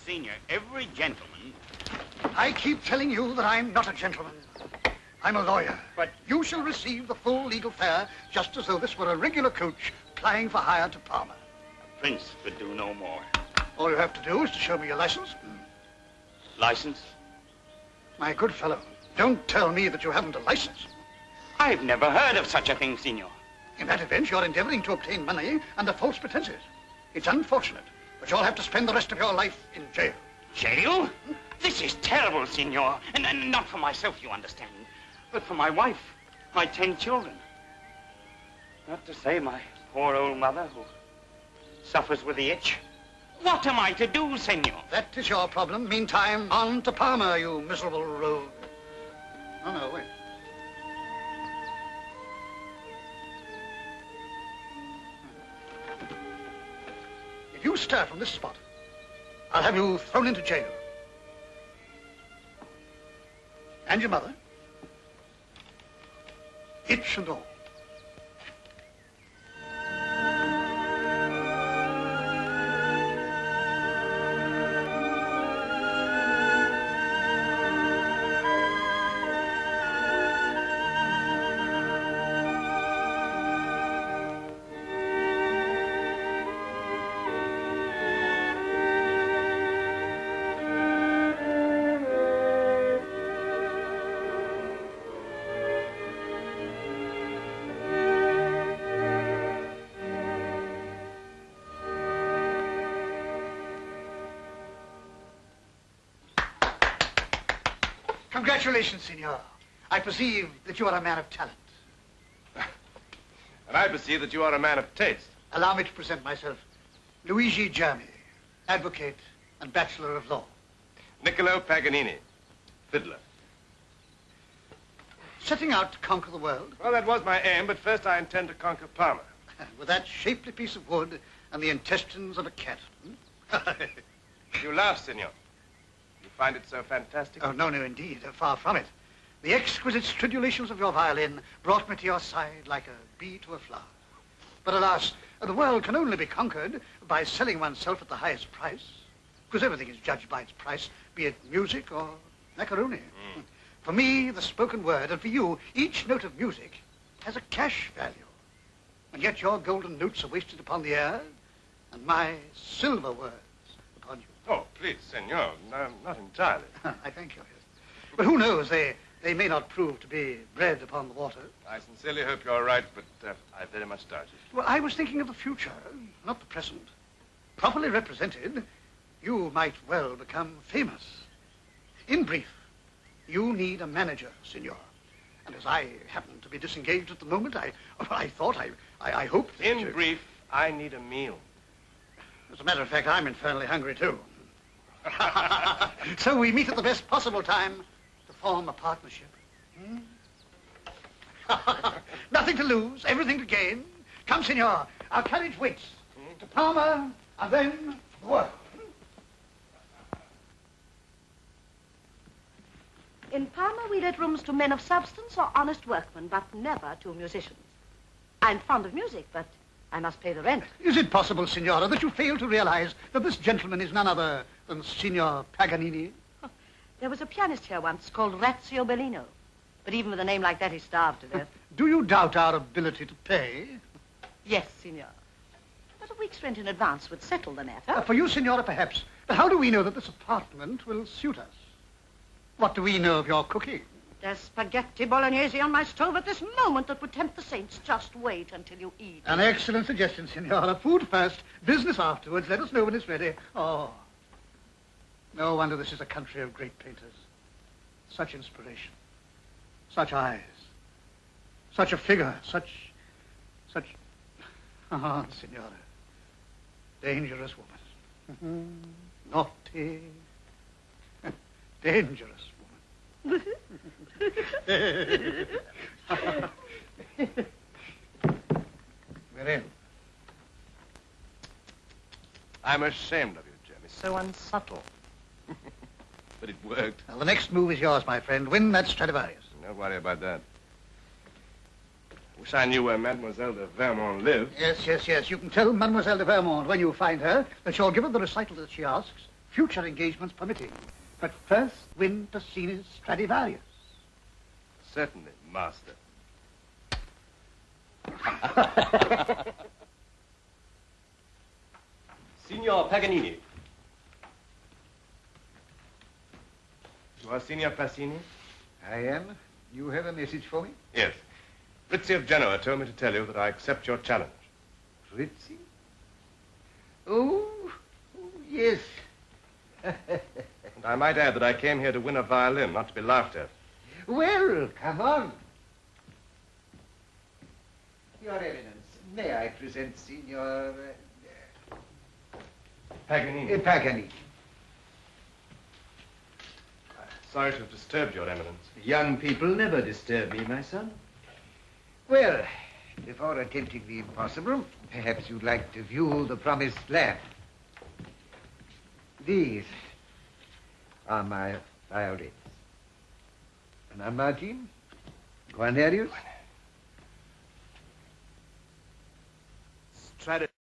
Senior, every gentleman... I keep telling you that I'm not a gentleman. I'm a lawyer. But... You shall receive the full legal fare, just as though this were a regular coach plying for hire to Parma. A prince could do no more. All you have to do is to show me your license. License? My good fellow, don't tell me that you haven't a license. I've never heard of such a thing, Signor. In that event, you're endeavoring to obtain money under false pretenses. It's unfortunate, but you'll have to spend the rest of your life in jail. Jail? This is terrible, Signor. And not for myself, you understand, but for my wife, my 10 children. Not to say my poor old mother who suffers with the itch. What am I to do, Senor? That is your problem. Meantime, on to Parma, you miserable rogue. Oh, no, wait. If you stir from this spot, I'll have you thrown into jail. And your mother. Itch and all. Congratulations, Signor. I perceive that you are a man of talent. And I perceive that you are a man of taste. Allow me to present myself. Luigi Germi, advocate and Bachelor of Law. Niccolo Paganini, fiddler. Setting out to conquer the world? Well, that was my aim, but first I intend to conquer Parma. With that shapely piece of wood and the intestines of a cat. You laugh, Signor. You find it so fantastic? Oh, no, indeed. Far from it. The exquisite stridulations of your violin brought me to your side like a bee to a flower. But alas, the world can only be conquered by selling oneself at the highest price. Because everything is judged by its price, be it music or macaroni. For me, the spoken word, and for you, each note of music has a cash value. And yet your golden notes are wasted upon the air, and my silver words upon you. Oh, please, senor, no, not entirely. I thank you. But who knows, they may not prove to be bred upon the water. I sincerely hope you're right, but I very much doubt it. Well, I was thinking of the future, not the present. Properly represented, you might well become famous. In brief, you need a manager, senor. And as I happen to be disengaged at the moment, I thought, I hope that... In brief, I need a meal. As a matter of fact, I'm infernally hungry, too. So we meet at the best possible time to form a partnership. Nothing to lose, everything to gain. Come, senor, our carriage waits. To Parma, and then the world. In Parma, we let rooms to men of substance or honest workmen, but never to musicians. I'm fond of music, but I must pay the rent. Is it possible, signora, that you fail to realize that this gentleman is none other than Signor Paganini? There was a pianist here once called Razio Bellino. But even with a name like that, he starved to death. Do you doubt our ability to pay? Yes, signor. But a week's rent in advance would settle the matter. For you, signora, perhaps. But how do we know that this apartment will suit us? What do we know of your cooking? There's spaghetti bolognese on my stove at this moment that would tempt the saints. Just wait until you eat. An excellent suggestion, signora. Food first, business afterwards. Let us know when it's ready. Oh, no wonder this is a country of great painters. Such inspiration. Such eyes. Such a figure. Such... Ah, signora. Dangerous woman. Naughty. Dangerous woman. We're in. I'm ashamed of you, Jeremy. So unsubtle. But it worked. Well, the next move is yours, my friend. Win that Stradivarius. Don't worry about that. I wish I knew where Mademoiselle de Vermont lives. Yes. You can tell Mademoiselle de Vermont when you find her that you'll give her the recital that she asks future engagements permitting. But first, win Puccini's Stradivarius. Certainly, master. Signor Paganini. You are Signor Pacini? I am. You have a message for me? Yes. Fritzi of Genoa told me to tell you that I accept your challenge. Fritzi? Oh, yes. And I might add that I came here to win a violin, not to be laughed at. Well, come on. Your Eminence, may I present Signor... Paganini. Paganini. Sorry to have disturbed your Eminence. Young people never disturb me, my son. Well, before attempting the impossible, perhaps you'd like to view the promised land. These are my violins. Nan Martin, Guarnerius.